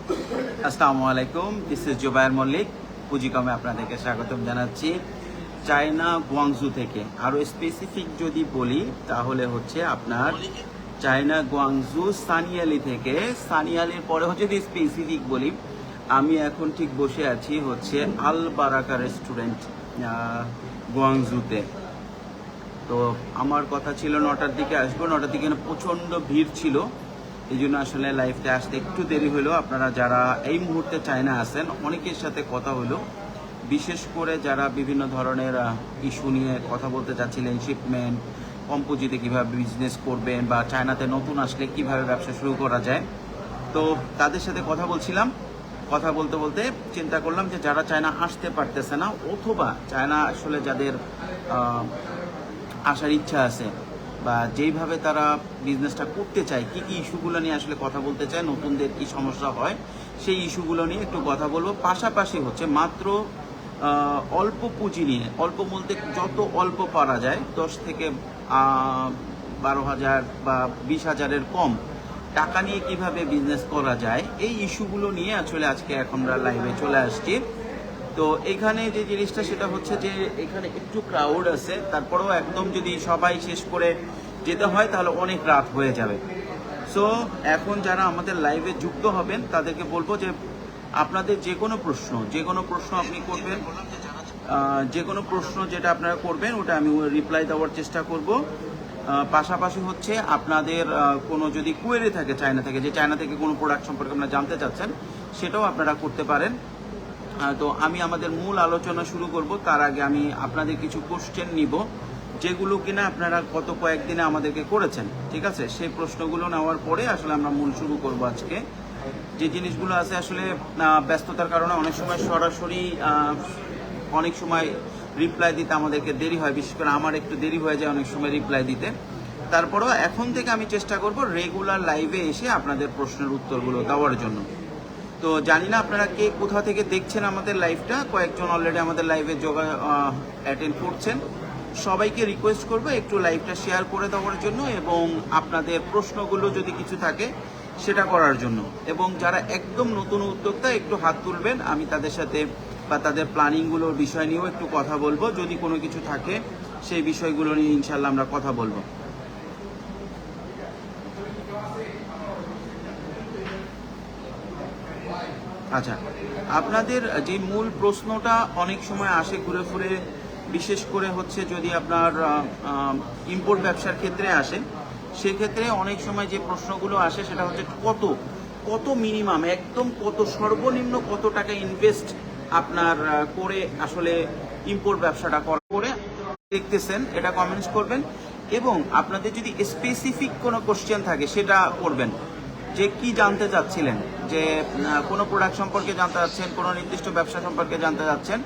আসসালামু আলাইকুম, this is Zubair Mallick. পুঁজিকমে আপনাদেরকে স্বাগতম জানাচ্ছি চায়না গুয়াংজু থেকে। আরও স্পেসিফিক যদি বলি তাহলে হচ্ছে আপনার চায়না গুয়াংজু সানিয়ালি থেকে। সানিয়ালির পরে হচ্ছে যদি স্পেসিফিক বলি, আমি এখন ঠিক বসে আছি হচ্ছে আল বারাকা রেস্টুরেন্ট গুয়াংজুতে। তো আমার কথা ছিল 9টার দিকে আসবো, 9টার দিকে প্রচণ্ড ভিড় ছিল, এই জন্য আসলে লাইভটা আসতে একটু দেরি হলো। আপনারা যারা এই মুহূর্তে চায়না আছেন অনেকের সাথে কথা হলো, বিশেষ করে যারা বিভিন্ন ধরনের ইস্যু নিয়ে কথা বলতে চাচ্ছিলেন, শিপমেন্ট, কম পুঁজিতে কীভাবে বিজনেস করবেন বা চায়নাতে নতুন আসলে কিভাবে ব্যবসা শুরু করা যায়, তো তাদের সাথে কথা বলছিলাম। কথা বলতে বলতে চিন্তা করলাম যে যারা চায়না আসতে পারতেছে না অথবা চায়না আসলে যাদের আসার ইচ্ছা আছে বা যেইভাবে তারা বিজনেসটা করতে চায়, কী কী ইস্যুগুলো নিয়ে আসলে কথা বলতে চায়, নতুনদের কী সমস্যা হয় সেই ইস্যুগুলো নিয়ে একটু কথা বলবো। পাশাপাশি হচ্ছে মাত্র অল্প পুঁজি নিয়ে, অল্প বলতে যত অল্প পারা যায়, 10 থেকে 12,000 বা 20,000-এর কম টাকা নিয়ে কিভাবে বিজনেস করা যায়, এই ইস্যুগুলো নিয়ে আসলে আজকে এখন আমরা লাইভে চলে আসছি। তো এখানে যে জিনিসটা সেটা হচ্ছে যে এখানে একটু ক্রাউড আছে, তারপরেও একদম যদি সবাই শেষ করে যেতে হয় তাহলে অনেক রাত হয়ে যাবে। সো এখন যারা আমাদের লাইভে যুক্ত হবেন তাদেরকে বলবো যে আপনাদের যে কোনো প্রশ্ন আপনি করবেন, যে কোনো প্রশ্ন যেটা আপনারা করবেন ওটা আমি রিপ্লাই দেওয়ার চেষ্টা করব। পাশাপাশি হচ্ছে আপনাদের কোনো যদি কোয়েরি থাকে চায়না থেকে, যে চায়না থেকে কোনো প্রোডাক্ট সম্পর্কে আপনারা জানতে চাচ্ছেন, সেটাও আপনারা করতে পারেন। তো আমি আমাদের মূল আলোচনা শুরু করব তার আগে আমি আপনাদের কিছু কোশ্চেন নিব, যেগুলো কিনা আপনারা গত কয়েকদিনে আমাদেরকে করেছেন, ঠিক আছে? সেই প্রশ্নগুলো নেওয়ার পরে আসলে আমরা মূল শুরু করব আজকে। যে জিনিসগুলো আছে আসলে ব্যস্ততার কারণে অনেক সময় সরাসরি অনেক সময় রিপ্লাই দিতে আমাদেরকে দেরি হয়, বিশেষ করে আমার একটু দেরি হয়ে যায় অনেক সময় রিপ্লাই দিতে। তারপরেও এখন থেকে আমি চেষ্টা করব রেগুলার লাইভে এসে আপনাদের প্রশ্নের উত্তরগুলো দেওয়ার জন্য। তো জানি না আপনারা কে কোথা থেকে দেখছেন আমাদের লাইভটা, কয়েকজন অলরেডি আমাদের লাইভে অ্যাটেন্ড করছেন। সবাইকে রিকোয়েস্ট করবো একটু লাইভটা শেয়ার করে দেওয়ার জন্য এবং আপনাদের প্রশ্নগুলো যদি কিছু থাকে সেটা করার জন্য। এবং যারা একদম নতুন উদ্যোক্তা একটু হাত তুলবেন, আমি তাদের সাথে বা তাদের প্ল্যানিংগুলোর বিষয় নিয়েও একটু কথা বলবো। যদি কোনো কিছু থাকে সেই বিষয়গুলো নিয়ে ইনশাল্লাহ আমরা কথা বলবো। আচ্ছা, আপনাদের যে মূল প্রশ্নটা অনেক সময় আসে ঘুরে ফিরে, বিশেষ করে হচ্ছে যদি আপনার ইম্পোর্ট ব্যবসার ক্ষেত্রে আসে, সেক্ষেত্রে অনেক সময় যে প্রশ্নগুলো আসে সেটা হচ্ছে কত মিনিমাম, একদম কত সর্বনিম্ন কত টাকা ইনভেস্ট আপনার করে আসলে ইম্পোর্ট ব্যবসাটা করে দেখতেছেন, এটা কমেন্টস করবেন। এবং আপনাদের যদি স্পেসিফিক কোনো কোশ্চেন থাকে সেটা করবেন, যে কি জানতে চাচ্ছিলেন, যে কোনো প্রোডাক্ট সম্পর্কে জানতে চাচ্ছেন, কোনো নির্দিষ্ট ব্যবসা সম্পর্কে জানতে চাচ্ছেন।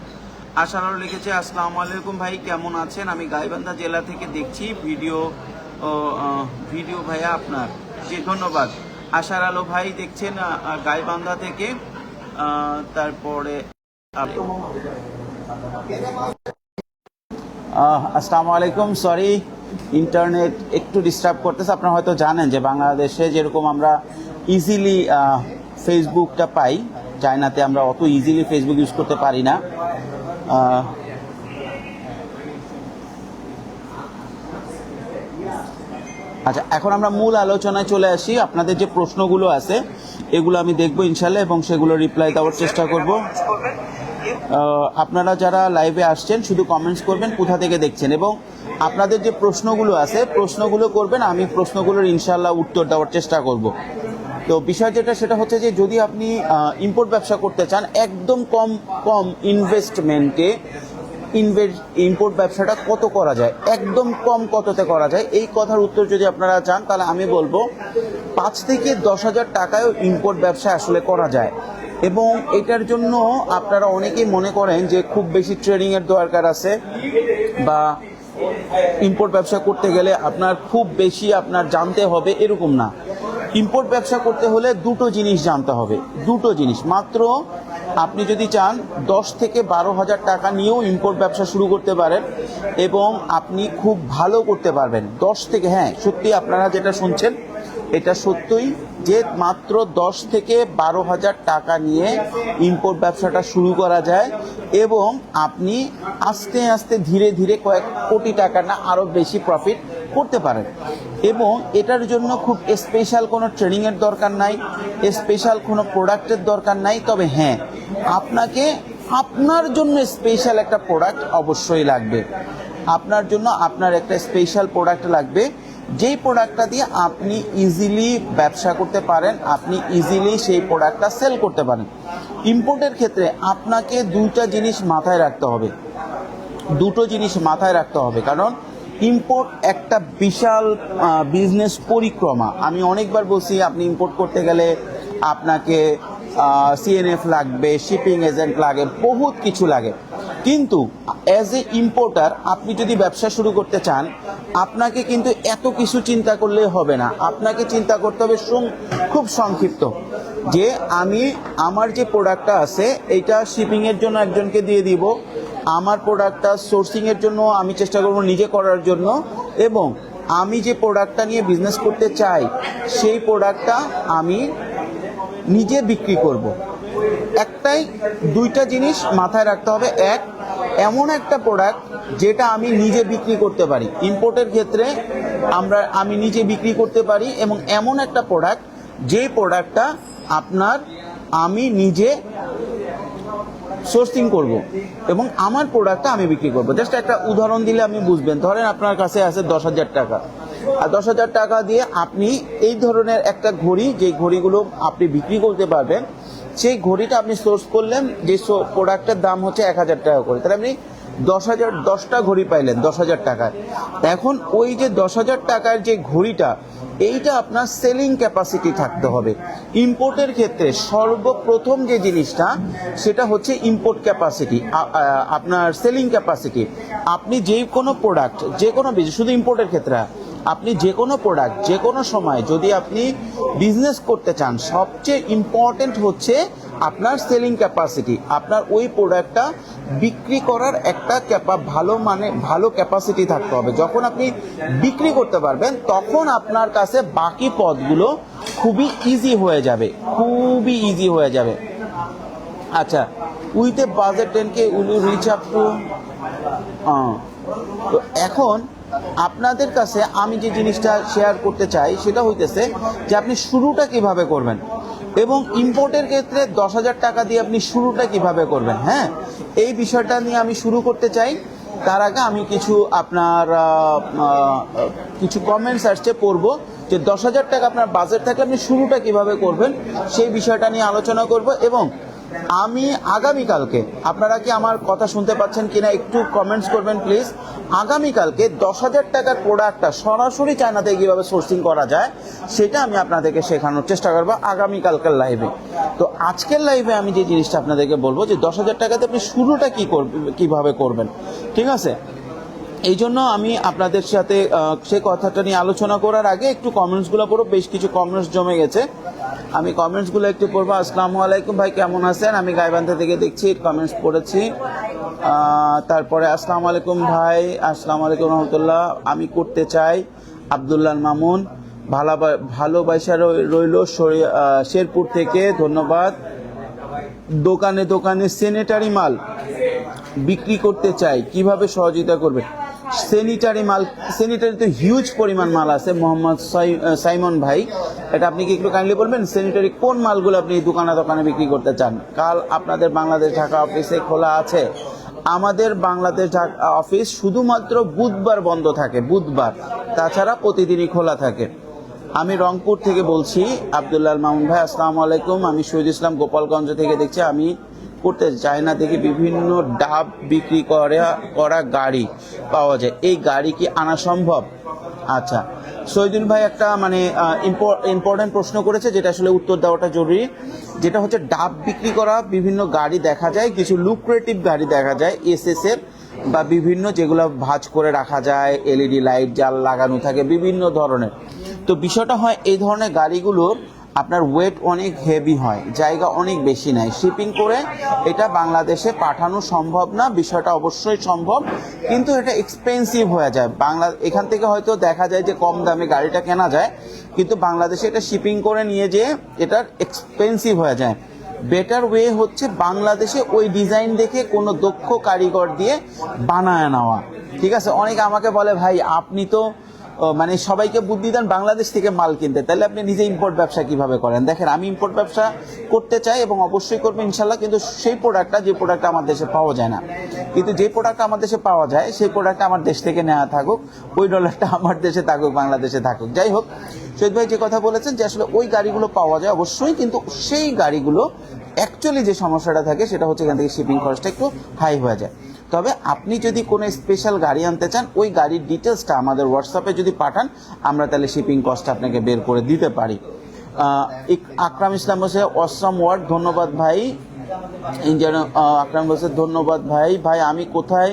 আশার আলো লিখেছে, আসসালামু আলাইকুম ভাই, কেমন আছেন? আমি গাইবান্ধা জেলা থেকে দেখছি ভিডিও ভাইয়া আপনার। জি ধন্যবাদ। আশার আলো ভাই দেখছেন গাইবান্ধা থেকে। তারপরে আসসালামু আলাইকুম, সরি ইন্টারনেট একটু ডিস্টার্ব করতেছে। আপনারা হয়তো জানেন যে বাংলাদেশে যেরকম আমরা ইজিলি ফেসবুকটা পাই, চায়নাতে আমরা অত ইজিলি ফেসবুক ইউজ করতে পারি না। আচ্ছা, এখন আমরা মূল আলোচনায় চলে আসি। আপনাদের যে প্রশ্নগুলো আছে এগুলো আমি দেখবো ইনশাল্লাহ এবং সেগুলো রিপ্লাই দেওয়ার চেষ্টা করব। আপনারা যারা লাইভে আসছেন শুধু কমেন্টস করবেন কোথা থেকে দেখছেন এবং আপনাদের যে প্রশ্নগুলো আছে প্রশ্নগুলো করবেন, আমি প্রশ্নগুলোর ইনশাল্লাহ উত্তর দেওয়ার চেষ্টা করব। তো বিষয় যেটা সেটা হচ্ছে যে যদি আপনি ইম্পোর্ট ব্যবসা করতে চান একদম কম ইনভেস্টমেন্টে, ইম্পোর্ট ব্যবসাটা কত করা যায়, একদম কম কততে করা যায়, এই কথার উত্তর যদি আপনারা চান তাহলে আমি বলবো 5 থেকে 10,000 টাকায়ও ইম্পোর্ট ব্যবসা আসলে করা যায়। এবং এটার জন্য আপনারা অনেকেই মনে করেন যে খুব বেশি ট্রেনিংয়ের দরকার আছে বা ইম্পোর্ট ব্যবসা করতে গেলে আপনার খুব বেশি আপনার জানতে হবে, এরকম না। ইম্পোর্ট ব্যবসা করতে হলে দুটো জিনিস জানতে হবে, দুটো জিনিস মাত্র। আপনি যদি চান 10 থেকে 12,000 টাকা নিয়েও ইম্পোর্ট ব্যবসা শুরু করতে পারেন এবং আপনি খুব ভালো করতে পারবেন। 10 থেকে, হ্যাঁ সত্যি আপনারা যেটা শুনছেন এটা সত্যই যে মাত্র 10 থেকে 12,000 টাকা নিয়ে ইম্পোর্ট ব্যবসাটা শুরু করা যায় এবং আপনি আস্তে আস্তে ধীরে ধীরে কয়েক কোটি টাকা না আরও বেশি প্রফিট করতে পারেন। এবং এটার জন্য খুব স্পেশাল কোনো ট্রেনিংয়ের দরকার নাই, স্পেশাল কোনো প্রোডাক্টের দরকার নাই। তবে হ্যাঁ, আপনাকে আপনার জন্য স্পেশাল একটা প্রোডাক্ট অবশ্যই লাগবে। আপনার জন্য আপনার একটা স্পেশাল প্রোডাক্ট লাগবে, যেই প্রোডাক্টটা দিয়ে আপনি ইজিলি ব্যবসা করতে পারেন, আপনি ইজিলি সেই প্রোডাক্টটা সেল করতে পারেন। ইম্পোর্টের ক্ষেত্রে আপনাকে দুটো জিনিস মাথায় রাখতে হবে, কারণ ইম্পোর্ট একটা বিশাল বিজনেস পরিক্রমা। আমি অনেকবার বলছি, আপনি ইম্পোর্ট করতে গেলে আপনাকে সিএনএফ লাগবে, শিপিং এজেন্ট লাগে, বহুত কিছু লাগে। কিন্তু অ্যাজ এ ইম্পোর্টার আপনি যদি ব্যবসা শুরু করতে চান, আপনাকে কিন্তু এত কিছু চিন্তা করলে হবে না। আপনাকে চিন্তা করতে হবে খুব সংক্ষিপ্ত, যে আমি আমার যে প্রোডাক্টটা আছে এইটা শিপিংয়ের জন্য একজনকে দিয়ে দিব, আমার প্রোডাক্টটা সোর্সিংয়ের জন্য আমি চেষ্টা করব নিজে করার জন্য, এবং আমি যে প্রোডাক্টটা নিয়ে বিজনেস করতে চাই সেই প্রোডাক্টটা আমি নিজে বিক্রি করব। দুইটা জিনিস মাথায় রাখতে হবে। এক, এমন একটা প্রোডাক্ট যেটা আমি নিজে বিক্রি করতে পারি। ইম্পোর্টের ক্ষেত্রে আমি নিজে বিক্রি করতে পারি, এবং এমন একটা প্রোডাক্ট যে প্রোডাক্টটা আমি নিজে সোর্সিং করব এবং আমার প্রোডাক্টটা আমি বিক্রি করব। জাস্ট একটা উদাহরণ দিলে আপনি বুঝবেন। ধরেন আপনার কাছে আছে 10,000 টাকা, আর 10,000 টাকা দিয়ে আপনি এই ধরনের একটা ঘড়ি, যে ঘড়িগুলো আপনি বিক্রি করতে পারবেন, সেই ঘড়িটা আপনি সোর্স করলেন, যে প্রোডাক্টের দাম হচ্ছে 1,000 টাকা করে, তাহলে আপনি 10টা ঘড়ি পাইলেন 10,000 টাকায়। এখন ওই যে 10,000 টাকার যে ঘড়িটা, এইটা আপনার সেলিং ক্যাপাসিটি থাকতে হবে। ইম্পোর্টের ক্ষেত্রে সর্বপ্রথম যে জিনিসটা, সেটা হচ্ছে ইম্পোর্ট ক্যাপাসিটি, আপনার সেলিং ক্যাপাসিটি। আপনি যে কোনো প্রোডাক্ট, যে কোনো শুধু ইম্পোর্টের ক্ষেত্রে, আপনি যে কোনো প্রোডাক্ট যে কোনো সময় যদি আপনি বিজনেস করতে চান, সবচেয়ে ইম্পর্টেন্ট হচ্ছে আপনার সেলিং ক্যাপাসিটি। আপনার ওই প্রোডাক্টটা বিক্রি করার একটা ভালো ক্যাপাসিটি থাকতে হবে। যখন আপনি বিক্রি করতে পারবেন, তখন আপনার কাছে বাকি পথগুলো খুবই ইজি হয়ে যাবে। আচ্ছা, with a budget 10K will you reach up to. তো এখন আপনাদের কাছে আমি যে জিনিসটা শেয়ার করতে চাই সেটা হইতেছে যে আপনি শুরুটা কিভাবে করবেন, এবং ইম্পোর্টের ক্ষেত্রে 10,000 টাকা দিয়ে আপনি শুরুটা কিভাবে করবেন। হ্যাঁ, এই বিষয়টা নিয়ে আমি শুরু করতে চাই। তার আগে আমি কিছু কমেন্টস আসছে পড়বো, যে 10,000 টাকা আপনার বাজেট থাকলে আপনি শুরুটা কিভাবে করবেন, সেই বিষয়টা নিয়ে আলোচনা করব। এবং আমি আগামীকালকে, আপনারা কি আমার কথা শুনতে পাচ্ছেন কিনা একটু কমেন্টস করবেন প্লিজ। আগামীকালকে 10,000 টাকার প্রোডাক্টটা সরাসরি চায়নাতে কীভাবে সোর্সিং করা যায় সেটা আমি আপনাদেরকে শেখানোর চেষ্টা করবো আগামীকালকার লাইভে। তো আজকের লাইভে আমি যে জিনিসটা আপনাদেরকে বলবো, যে 10,000 টাকাতে আপনি শুরুটা কিভাবে করবেন, ঠিক আছে। এই জন্য আমি আপনাদের সাথে সে কথাটা নিয়ে আলোচনা করার আগে একটু কমেন্টসগুলো পড়ব। বেশ কিছু কমেন্টস জমে গেছে, আমি কমেন্টসগুলো একটু পড়বো। আসসালামু আলাইকুম ভাই, কেমন আছেন? আমি গাইবান্ধা থেকে দেখছি, কমেন্টস পড়েছি। তারপরে আসসালামু আলাইকুম ভাই, আসসালামু আলাইকুম রহমতুল্লাহ। আমি করতে চাই, আব্দুল্লাহ মামুন, ভালোবাসা রইল শেরপুর থেকে, ধন্যবাদ। দোকানে স্যানিটারি মাল বিক্রি করতে চাই, কিভাবে সহযোগিতা করবে? স্যানিটারি তো হিউজ পরিমাণ মাল আছে মোহাম্মদ সাইমন ভাই, এটা আপনি কি একটু কাইন্ডলি বলবেন? স্যানিটারি কোন মালগুলো আপনি দোকানে বিক্রি করতে চান? কাল আপনাদের বাংলাদেশ ঢাকা অফিসে খোলা আছে? আমাদের বাংলাদেশ ঢাকা অফিস শুধুমাত্র বুধবার বন্ধ থাকে, বুধবার, তাছাড়া প্রতিদিনই খোলা থাকে। আমি রংপুর থেকে বলছি, আব্দুল্লাহ মামুন ভাই আসসালামু আলাইকুম। আমি শহীদ ইসলাম গোপালগঞ্জ থেকে দেখছি। আমি করতে চাই না, দেখি বিভিন্ন ডাব বিক্রি করা গাড়ি পাওয়া যায়, এই গাড়ি কি আনা সম্ভব? আচ্ছা, শহীদুল ভাই একটা ইম্পর্টেন্ট প্রশ্ন করেছে, যেটা আসলে উত্তর দেওয়াটা জরুরি। যেটা হচ্ছে ডাব বিক্রি করা বিভিন্ন গাড়ি দেখা যায়, কিছু লুক্রেটিভ গাড়ি দেখা যায় এসএসএর, বা বিভিন্ন যেগুলো ভাঁজ করে রাখা যায়, এলইডি লাইট জাল লাগানো থাকে বিভিন্ন ধরনের। তো বিষয়টা হয়, এই ধরনের গাড়িগুলোর আপনার ওয়েট অনেক হেভি হয়, জায়গা অনেক বেশি নেয়, শিপিং করে এটা বাংলাদেশে পাঠানো সম্ভব না। বিষয়টা অবশ্যই সম্ভব, কিন্তু এটা এক্সপেন্সিভ হয়ে যায়। এখান থেকে হয়তো দেখা যায় যে কম দামে গাড়িটা কেনা যায়, কিন্তু বাংলাদেশে এটা শিপিং করে নিয়ে যেয়ে এটা এক্সপেন্সিভ হয়ে যায়। বেটার ওয়ে হচ্ছে বাংলাদেশে ওই ডিজাইন দেখে কোনো দক্ষ কারিগর দিয়ে বানায় নেওয়া। ঠিক আছে, অনেকে আমাকে বলে ভাই আপনি তো মানে সবাইকে বুদ্ধি দেন বাংলাদেশ থেকে মাল কিনতে, তাহলে আপনি নিজে ইম্পোর্ট ব্যবসা কিভাবে করেন? দেখেন, আমি ইম্পোর্ট ব্যবসা করতে চাই এবং অবশ্যই করবো ইনশাল্লাহ, কিন্তু সেই প্রোডাক্টটা যে প্রোডাক্টটা আমার দেশে পাওয়া যায় না, কিন্তু যে প্রোডাক্টটা আমার দেশে পাওয়া যায় সেই প্রোডাক্টটা আমার দেশ থেকে নেওয়া থাকুক, ওই ডলারটা আমার দেশে থাকুক, বাংলাদেশে থাকুক। যাই হোক, শহীদ ভাই যে কথা বলেছেন যে আসলে ওই গাড়িগুলো পাওয়া যায় অবশ্যই, কিন্তু সেই গাড়িগুলো অ্যাকচুয়ালি যে সমস্যাটা থাকে সেটা হচ্ছে এখান থেকে শিপিং খরচটা একটু হাই হয়ে যায়। তবে আপনি যদি কোনো স্পেশাল গাড়ি আনতে চান, ওই গাড়ির ডিটেলসটা আমাদের হোয়াটসঅ্যাপে যদি পাঠান, আমরা তাহলে শিপিং কস্টটা আপনাকে বের করে দিতে পারি। আকরাম ইসলাম বলছে অসম ওয়ার্ড, ধন্যবাদ ভাই। আকরাম বলছে ধন্যবাদ ভাই। ভাই আমি কোথায়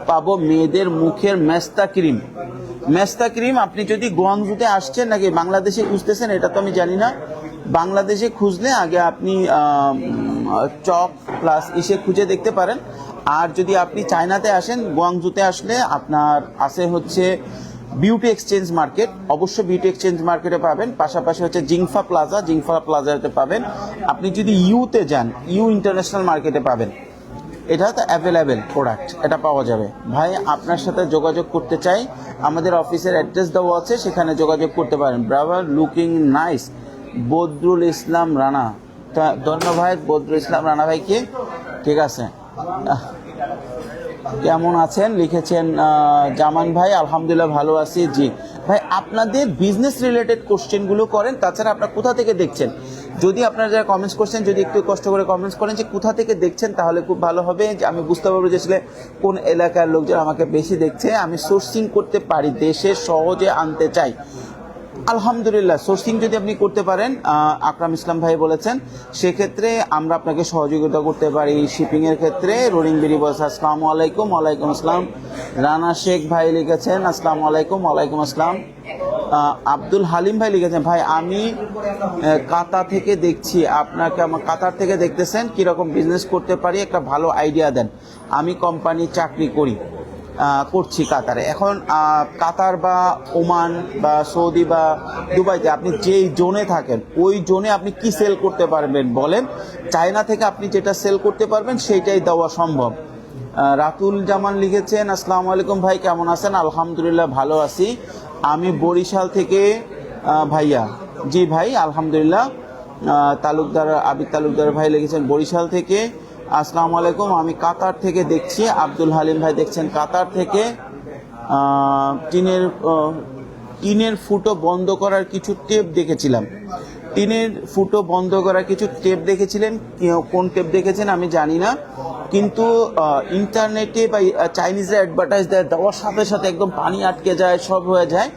পাবো মেয়েদের মুখের মেস্তা ক্রিম? মেস্তা ক্রিম আপনি যদি গোয়াংজুতে আসছেন নাকি বাংলাদেশে খুঁজতেছেন এটা তো আমি জানি না। বাংলাদেশে খুঁজলে আগে আপনি চক প্লাস ইসে খুঁজে দেখতে পারেন। আর যদি আপনি চায়নাতে আসেন, গোয়াংজুতে আসলে আপনার আছে হচ্ছে বিউটি এক্সচেঞ্জ মার্কেট, অবশ্য বিউটি এক্সচেঞ্জ মার্কেটে পাবেন। পাশাপাশি হচ্ছে জিংফা প্লাজাতে পাবেন। আপনি যদি ইউতে যান, ইউ ইন্টারন্যাশনাল মার্কেটে পাবেন। এটা তো অ্যাভেলেবেল প্রোডাক্ট, এটা পাওয়া যাবে। ভাই আপনার সাথে যোগাযোগ করতে চাই, আমাদের অফিসের অ্যাড্রেস দেওয়া আছে, সেখানে যোগাযোগ করতে পারেন। ব্রাভার, লুকিং নাইস। বদরুল ইসলাম রানা, ধন্যবাদ বদরুল ইসলাম রানা ভাইকে। ঠিক আছে, কেমন আছেন লিখেছেন জামান ভাই, আলহামদুলিল্লাহ ভালো আছি। জি ভাই, আপনাদের বিজনেস রিলেটেড কোশ্চেনগুলো করেন। তাছাড়া আপনারা কোথা থেকে দেখছেন, যদি আপনারা যারা কমেন্টস করছেন যদি একটু কষ্ট করে কমেন্টস করেন যে কোথা থেকে দেখছেন, তাহলে খুব ভালো হবে, যে আমি বুঝতে পারবো যে আসলে কোন এলাকার লোকজন আমাকে বেশি দেখছে। আমি সোর্সিং করতে পারি, দেশে সহজে আনতে চাই। আলহামদুলিল্লাহ, সোর্সিং যদি আপনি করতে পারেন, আকরাম ইসলাম ভাই বলেছেন, সেক্ষেত্রে আমরা আপনাকে সহযোগিতা করতে পারি শিপিংয়ের ক্ষেত্রে। রোলিং বেরি বলছে আসসালামু আলাইকুম। ওয়ালাইকুম আসসালাম। রানা শেখ ভাই লিখেছেন আসসালামু আলাইকুম। ওয়ালাইকুম আসসালাম। আব্দুল হালিম ভাই লিখেছেন ভাই আমি কাতার থেকে দেখছি, আপনাকে আমার কাতার থেকে দেখতেছেন, কীরকম বিজনেস করতে পারি একটা ভালো আইডিয়া দেন। আমি কোম্পানি চাকরি করছি কাতারে। এখন কাতার বা ওমান বা সৌদি বা দুবাইতে আপনি যেই জোনে থাকেন ওই জোনে আপনি কি সেল করতে পারবেন বলেন। চায়না থেকে আপনি যেটা সেল করতে পারবেন সেইটাই দেওয়া সম্ভব। রাতুল জামান লিখেছেন আসসালামু আলাইকুম ভাই, কেমন আছেন? আলহামদুলিল্লাহ ভালো আছি। আমি বরিশাল থেকে ভাইয়া। জি ভাই, আলহামদুলিল্লাহ। আবিদ তালুকদার ভাই লিখেছেন বরিশাল থেকে, আসসালামু আলাইকুম। আমি কাতার থেকে দেখছি। আব্দুল হালিম ভাই দেখছেন কাতার থেকে। টিনের ফুটো বন্ধ করার কিছু টেপ দেখেছিলাম। টিনের ফুটো বন্ধ করার কিছু টেপ দেখেছিলেন, কোন টেপ দেখেছেন আমি জানি না, কিন্তু ইন্টারনেটে বা চাইনিজরা অ্যাডভার্টাইজ দেওয়ার সাথে সাথে একদম পানি আটকে যায়, সব হয়ে যায়।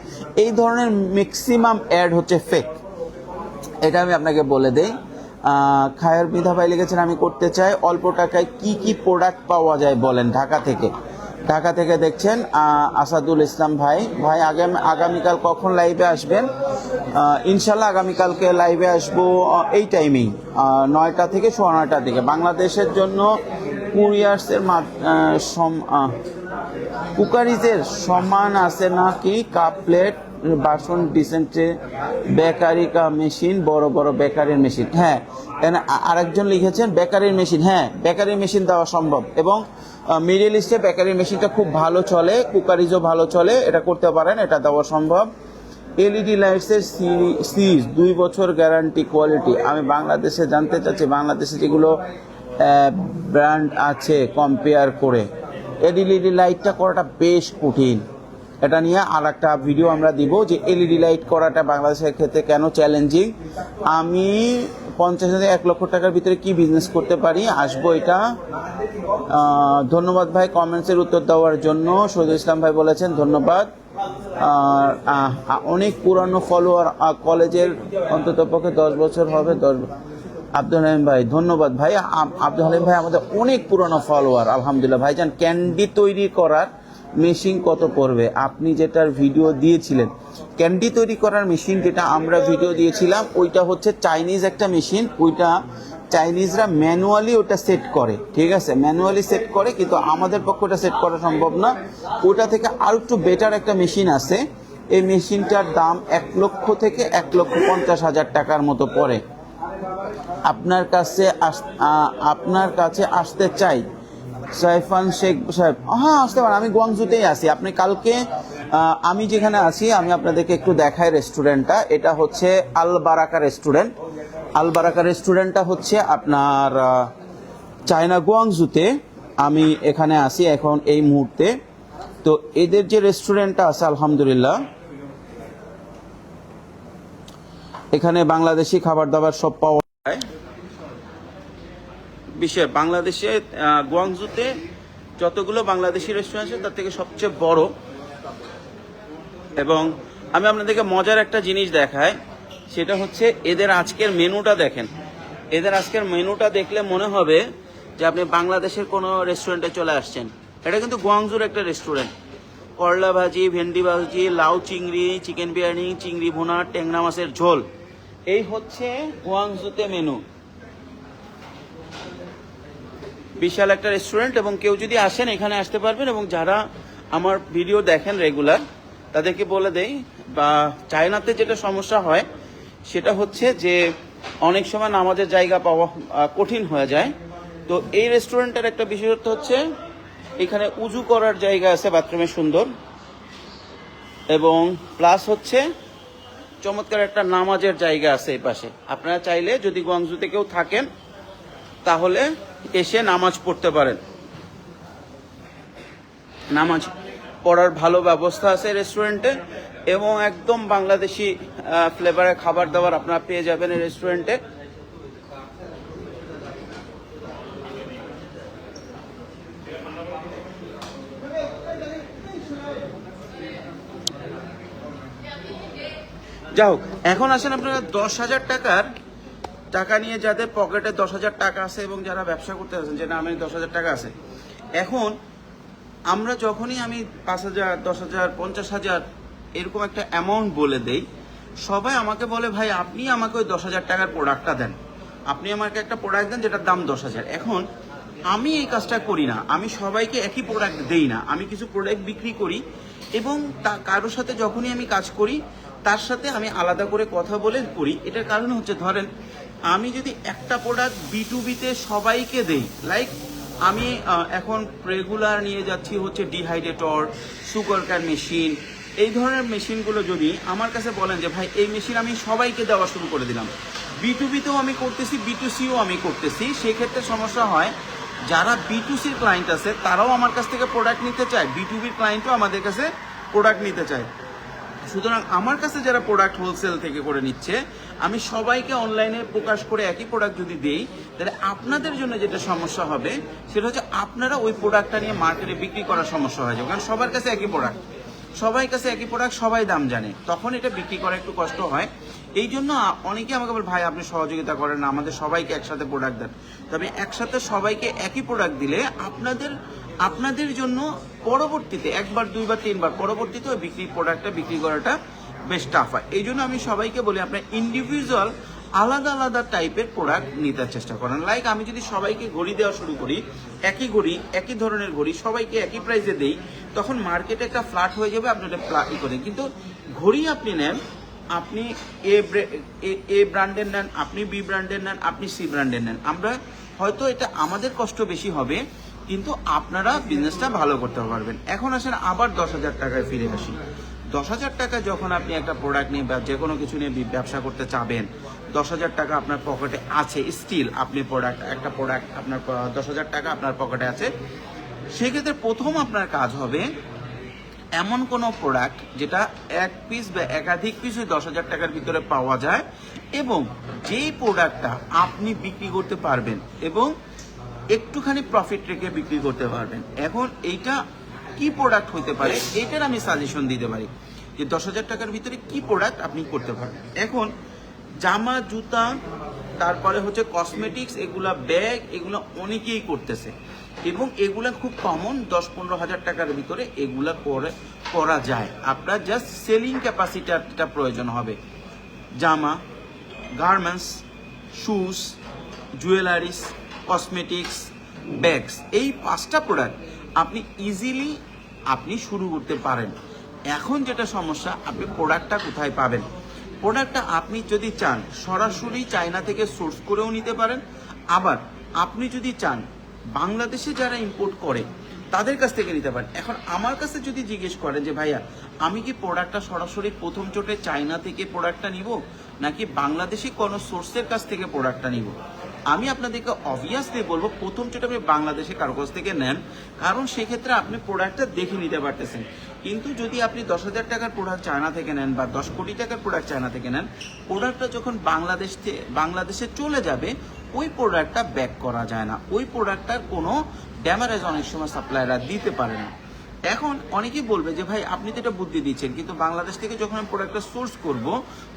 এই ধরনের ম্যাক্সিমাম অ্যাড হচ্ছে ফেক, এটা আমি আপনাকে বলে দেই। খায়ের বিধা ভাই লিখেছেন আমি করতে চাই, অল্প টাকায় কি কি প্রোডাক্ট পাওয়া যায় বলেন। ঢাকা থেকে দেখছেন আসাদুল ইসলাম ভাই। আগামীকাল কখন লাইভে আসবেন? ইনশাল্লাহ আগামীকালকে লাইভে আসবো এই টাইমেই, 9টা থেকে 9:30 থেকে। বাংলাদেশের জন্য কুরিয়ার্সের কুকারিজের সমান আছে নাকি? কাপ প্লেট বাসন ডিসেন্টে বেকারি কা মেশিন, বড় বড় বেকারির মেশিন। হ্যাঁ, আরেকজন লিখেছেন বেকারির মেশিন। হ্যাঁ, বেকারির মেশিন দেওয়া সম্ভব, এবং মিডল ইস্টে বেকারির মেশিনটা খুব ভালো চলে, কুকারিজও ভালো চলে, এটা করতে পারেন, এটা দেওয়া সম্ভব। এলইডি লাইটসের সিরিজ 2 বছর গ্যারান্টি, কোয়ালিটি। আমি বাংলাদেশে জানতে চাচ্ছি, বাংলাদেশে যেগুলো ব্র্যান্ড আছে কম্পেয়ার করে। এলইডি লাইটটা করাটা বেশ কঠিন, এটা নিয়ে আর একটা ভিডিও আমরা দিব যে এলইডি লাইট করাটা বাংলাদেশের ক্ষেত্রে কেন চ্যালেঞ্জিং। আমি 50 থেকে 1 লক্ষ টাকার ভিতরে কি বিজনেস করতে পারি, আসবো এটা। ধন্যবাদ ভাই কমেন্টসের উত্তর দেওয়ার জন্য। শহীদুল ইসলাম ভাই বলেছেন ধন্যবাদ। অনেক পুরানো ফলোয়ার, কলেজের অন্ততপক্ষে 10 বছর হবে। আব্দুল হালিম ভাই ধন্যবাদ ভাই। আব্দুল হালিম ভাই আমাদের অনেক পুরানো ফলোয়ার, আলহামদুলিল্লাহ। ভাইজান ক্যান্ডি তৈরি করার মেশিন কত পড়বে, আপনি যেটার ভিডিও দিয়েছিলেন ক্যান্ডি তৈরি করার মেশিন যেটা আমরা ভিডিও দিয়েছিলাম, ওইটা হচ্ছে চাইনিজ একটা মেশিন। ওইটা চাইনিজরা ম্যানুয়ালি ওটা সেট করে, ঠিক আছে, ম্যানুয়ালি সেট করে, কিন্তু আমাদের পক্ষে ওটা সেট করা সম্ভব না। ওটা থেকে আরও একটু বেটার একটা মেশিন আছে, এই মেশিনটার দাম 1 লক্ষ থেকে 1,50,000 টাকার মতো পড়ে। আপনার কাছে আসতে চাই সাইফান শেখ সাহেব। হ্যাঁ, আসতে পারেন, আমি গুয়াংজুতেই আছি। আপনি কালকে আমি যেখানে আছি আমি আপনাদেরকে একটু দেখাই রেস্টুরেন্টটা। এটা হচ্ছে আল বারাকা রেস্টুরেন্ট। আল বারাকা রেস্টুরেন্টটা হচ্ছে আপনার চায়না গুয়াংজুতে। আমি এখানে আছি এখন এই মুহূর্তে। তো এদের যে রেস্টুরেন্টটা আছে আলহামদুলিল্লাহ, এখানে বাংলাদেশি খাবার দাবার সব পাওয়া যায়। বিষয় বাংলাদেশে গুয়াংজুতে যতগুলো বাংলাদেশি রেস্টুরেন্ট আছে তার থেকে সবচেয়ে বড়। এবং আমি আপনাদেরকে মজার একটা জিনিস দেখাই, সেটা হচ্ছে এদের আজকের মেনুটা দেখেন। এদের আজকের মেনুটা দেখলে মনে হবে যে আপনি বাংলাদেশের কোনো রেস্টুরেন্টে চলে আসছেন। এটা কিন্তু গুয়াংজুর একটা রেস্টুরেন্ট। করলা ভাজি, ভেন্ডি ভাজি, লাউ চিংড়ি, চিকেন বিরিয়ানি, চিংড়ি ভুনা, ট্যাংরা মাছের ঝোল, এই হচ্ছে গুয়াংজুতে মেনু। বিশাল একটা রেস্টুরেন্ট, এবং কেউ যদি আসেন এখানে আসতে পারবেন। এবং যারা আমার ভিডিও দেখেন রেগুলার তাদেরকে বলে দেই, বা চায়নাতে যেটা সমস্যা হয় সেটা হচ্ছে যে অনেক সময় নামাজের জায়গা পাওয়া কঠিন হয়ে যায়। তো এই রেস্টুরেন্টের একটা বিশেষত্ব হচ্ছে এখানে উজু করার জায়গা আছে, বাথরুমে সুন্দর, এবং প্লাস হচ্ছে চমৎকার একটা নামাজের জায়গা আছে এই পাশে। আপনারা চাইলে যদি গুয়াংজুতে কেউ থাকেন তাহলে এসে নামাজ পড়তে পারেন। নামাজ পড়ার ভালো ব্যবস্থা আছে রেস্টুরেন্টে, এবং একদম বাংলাদেশি ফ্লেভারের খাবার দাবার আপনারা পেয়ে যাবেন এই রেস্টুরেন্টে। যাই হোক, এখন আসেন আপনারা 10,000 টাকা নিয়ে, যাদের পকেটে 10,000 টাকা আছে এবং যারা ব্যবসা করতে আছেন, যে না আমি 10,000 টাকা আছে। এখন আমরা যখনই আমি 5,000, 10,000, 50,000 এরকম একটা অ্যামাউন্ট বলে দেই, সবাই আমাকে বলে ভাই আপনি আমাকে ওই 10,000 টাকার প্রোডাক্টটা দেন, আপনি আমাকে একটা প্রোডাক্ট দেন যেটার দাম 10,000। এখন আমি এই কাজটা করি না, আমি সবাইকে একই প্রোডাক্ট দেই না, আমি কিছু প্রোডাক্ট বিক্রি করি, এবং কারোর সাথে যখনই আমি কাজ করি তার সাথে আমি আলাদা করে কথা বলে করি। এটার কারণ হচ্ছে, ধরেন আমি যদি একটা প্রোডাক্ট B2B-তে সবাইকে দেই, লাইক আমি এখন রেগুলার নিয়ে যাচ্ছি হচ্ছে ডিহাইড্রেটর, সুগার ক্যান মেশিন, এই ধরনের মেশিনগুলো যদি আমার কাছে বলেন যে ভাই এই মেশিন আমি সবাইকে দেওয়া শুরু করে দিলাম, B2B-তেও আমি করতেছি, B2C-ও আমি করতেছি, সেক্ষেত্রে সমস্যা হয় যারা B2C-র ক্লায়েন্ট আছে তারাও আমার কাছ থেকে প্রোডাক্ট নিতে চায়, B2B-র ক্লায়েন্টও আমাদের কাছে প্রোডাক্ট নিতে চায়। সুতরাং আমার কাছে যারা প্রোডাক্ট হোলসেল থেকে করে নিচ্ছে, আমি সবাইকে অনলাইনে প্রকাশ করে একই প্রোডাক্ট যদি দেই, তাহলে আপনাদের জন্য যেটা সমস্যা হবে সেটা হচ্ছে আপনারা ওই প্রোডাক্টটা নিয়ে মার্কেটে বিক্রি করার সমস্যা হয়ে যাবে। কারণ সবার কাছে একই প্রোডাক্ট, সবাই দাম জানে, তখন এটা বিক্রি করা একটু কষ্ট হয়। এই জন্য অনেকে আমাকে বলে ভাই আপনি সহযোগিতা করেন না, আমাদের সবাইকে একসাথে প্রোডাক্ট দেন। তবে একসাথে সবাইকে একই প্রোডাক্ট দিলে আপনাদের জন্য পরবর্তীতে 1 বার 2 বার 3 বার পরবর্তীতে ওই প্রোডাক্টটা বিক্রি করাটা বেশ টাফ হয়। এই জন্য আমি সবাইকে বলি আপনার ইন্ডিভিজুয়াল আলাদা আলাদা টাইপের প্রোডাক্ট নিতে চেষ্টা করেন। লাইক আমি যদি সবাইকে ঘড়ি দেওয়া শুরু করি, একই ঘড়ি, একই ধরনের ঘড়ি সবাইকে একই প্রাইসে দেই, তখন মার্কেটে একটা ফ্ল্যাট হয়ে যাবে, আপনি এটা করেন। কিন্তু ঘড়ি আপনি নেন, আপনি এ ব্র্যান্ডের নেন, আপনি বি ব্র্যান্ডের নেন, আপনি সি ব্র্যান্ডের নেন, আমরা হয়তো এটা আমাদের কষ্ট বেশি হবে, কিন্তু আপনারা বিজনেসটা ভালো করতে পারবেন। এখন আসেন আবার 10,000 টাকায় ফিরে আসি। 10,000 টাকা যখন আপনি একটা প্রোডাক্ট নিয়ে বা যে কোনো কিছু নিয়ে ব্যবসা করতে চাবেন, 10,000 টাকা আপনার পকেটে আছে, স্টিল আপনি একটা প্রোডাক্ট আপনার 10,000 টাকা আপনার পকেটে আছে, সেক্ষেত্রে প্রথম আপনার কাজ হবে এমন কোনো প্রোডাক্ট যেটা এক পিস বা একাধিক পিস ওই 10,000 টাকার ভিতরে পাওয়া যায়, এবং যেই প্রোডাক্টটা আপনি বিক্রি করতে পারবেন এবং একটুখানি প্রফিট রেখে বিক্রি করতে পারবেন। এখন এইটা কি প্রোডাক্ট হতে পারে, এইটার আমি সাজেশন দিতে পারি যে 10,000 টাকার ভিতরে কি প্রোডাক্ট আপনি করতে পারবেন। এখন জামা, জুতা, তারপরে হচ্ছে কসমেটিক্স, এগুলা ব্যাগ, এগুলো অনেকেই করতেছে এবং এগুলা খুব কমন, 10-15 হাজার টাকার ভিতরে এগুলা করা যায়। আপনার জাস্ট সেলিং ক্যাপাসিটিটা প্রয়োজন হবে। জামা, garments, shoes, jewellers, cosmetics, bags, এই 5টা প্রোডাক্ট আপনি ইজিলি আপনি শুরু করতে পারেন। এখন যেটা সমস্যা, আপনি প্রোডাক্টটা কোথায় পাবেন? প্রোডাক্টটা আপনি যদি চান সরাসরি চায়না থেকে সোর্স করেও নিতে পারেন, আবার আপনি যদি চান বাংলাদেশে যারা ইম্পোর্ট করে তাদের কাছ থেকে নিতে পারেন। এখন আমার কাছে যদি জিজ্ঞেস করেন যে ভাইয়া আমি কি প্রোডাক্টটা সরাসরি প্রথম চোটে চায়না থেকে প্রোডাক্টটা নিব নাকি বাংলাদেশি কোনো সোর্সের কাছ থেকে প্রোডাক্টটা নিব, আমি আপনাদেরকে অবভিয়াসলি বলবো প্রথম চোটে আপনি বাংলাদেশে কারো কাছ থেকে নেন, কারণ সেক্ষেত্রে আপনি প্রোডাক্টটা দেখে নিতে পারতেছেন। কিন্তু যদি আপনি 10,000 টাকার প্রোডাক্ট চায়না থেকে নেন বা 10 কোটি টাকার প্রোডাক্ট চায়না থেকে নেন, প্রোডাক্টটা যখন বাংলাদেশে চলে যাবে ওই প্রোডাক্টটা ব্যাক করা যায় না, ওই প্রোডাক্টটার কোনো ড্যামারেজ অনেক সময় সাপ্লায়াররা দিতে পারে না। এখন অনেকেই বলবে যে ভাই আপনি তো এটা বুদ্ধি দিচ্ছেন, কিন্তু বাংলাদেশ থেকে যখন আমি প্রোডাক্টটা সোর্স করব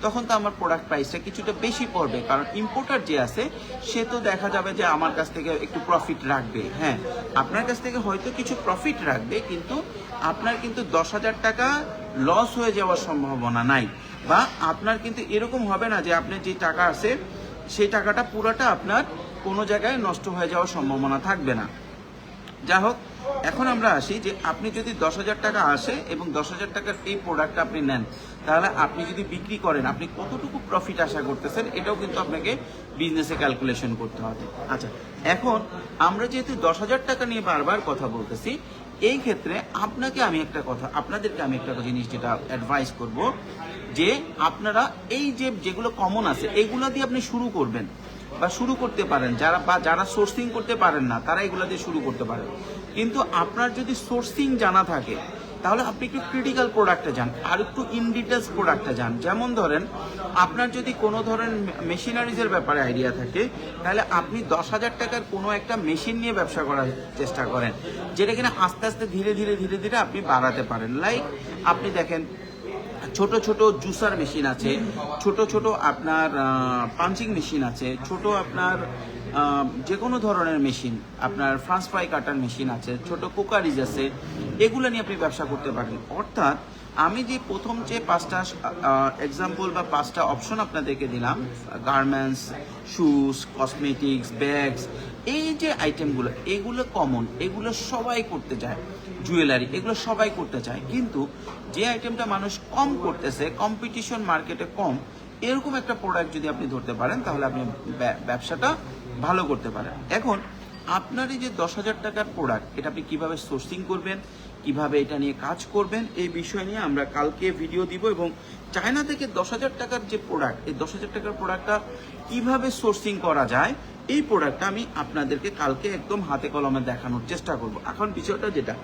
তখন তো আমার প্রোডাক্ট প্রাইসটা কিছুটা বেশি পড়বে, কারণ ইম্পোর্টার যে আছে সে তো দেখা যাবে যে আমার কাছ থেকে একটু প্রফিট রাখবে। হ্যাঁ, আপনার কাছ থেকে হয়তো কিছু প্রফিট রাখবে, কিন্তু আপনার কিন্তু 10,000 টাকা লস হয়ে যাওয়ার সম্ভাবনা নাই, বা আপনার কিন্তু এরকম হবে না যে আপনার যে টাকা আছে সেই টাকাটা পুরোটা আপনার কোনো জায়গায় নষ্ট হয়ে যাওয়ার সম্ভাবনা থাকবে না। যা হোক, এখন আমরা আসি যে আপনি যদি 10,000 টাকা আসে এবং 10,000 টাকার এই প্রোডাক্টটা আপনি নেন, তাহলে আপনি যদি বিক্রি করেন আপনি কতটুকু প্রফিট আশা করতেছেন, এটাও কিন্তু আপনাকে বিজনেসে ক্যালকুলেশন করতে হবে। আচ্ছা, এখন আমরা যেহেতু 10,000 টাকা নিয়ে বারবার কথা বলতেছি, এই ক্ষেত্রে আপনাদেরকে আমি একটা জিনিস যেটা অ্যাডভাইস করব, যে আপনারা এই যেগুলো কমন আছে এগুলো দিয়ে আপনি শুরু করবেন বা শুরু করতে পারেন। যারা সোর্সিং করতে পারেন না তারা এগুলো দিয়ে শুরু করতে পারেন, কিন্তু আপনার যদি সোর্সিং জানা থাকে তাহলে আপনি একটু ক্রিটিক্যাল প্রোডাক্টে যান, আর একটু ইন ডিটেলস প্রোডাক্টে যান। যেমন ধরেন আপনার যদি কোনো ধরনের মেশিনারিজের ব্যাপারে আইডিয়া থাকে, তাহলে আপনি 10,000 টাকার কোনো একটা মেশিন নিয়ে ব্যবসা করার চেষ্টা করেন, যেটা কিনা আস্তে আস্তে ধীরে ধীরে আপনি বাড়াতে পারেন। লাইক আপনি দেখেন ছোট ছোট জুসার মেশিন আছে, ছোট আপনার পাঞ্চিং মেশিন আছে, ছোট আপনার যে কোনো ধরনের মেশিন, আপনার ফ্রান্স ফ্রাই কাটার মেশিন আছে, ছোট কুকারিজ আছে, এগুলো নিয়ে আপনি ব্যবসা করতে পারেন। অর্থাৎ আমি যে প্রথম যে 5টা এক্সাম্পল বা 5টা অপশন আপনাদেরকে দিলাম, গার্মেন্টস, শুজ, কসমেটিক্স, ব্যাগস, এই যে আইটেমগুলো এগুলো কমন, এগুলো সবাই করতে চায়, জুয়েলারি এগুলো সবাই করতে চায়, কিন্তু যে আইটেমটা মানুষ কম করতেছে, কম্পিটিশন মার্কেটে কম, এরকম একটা প্রোডাক্ট যদি আপনি ধরতে পারেন তাহলে আপনি ব্যবসাটা ভালো করতে পারেন। এখন আপনার এই যে 10,000 টাকার প্রোডাক্ট, এটা আপনি কিভাবে সোর্সিং করবেন, কিভাবে এটা নিয়ে কাজ করবেন, এই বিষয় নিয়ে আমরা কালকে ভিডিও দিব। এবং চায়না থেকে 10,000 টাকার যে প্রোডাক্ট, এই 10,000 টাকার প্রোডাক্টটা কিভাবে সোর্সিং করা যায়, এই প্রোডাক্টটা আমি আপনাদেরকে কালকে একদম হাতে কলমে দেখানোর চেষ্টা করব। এখন বিষয়টা যেটা,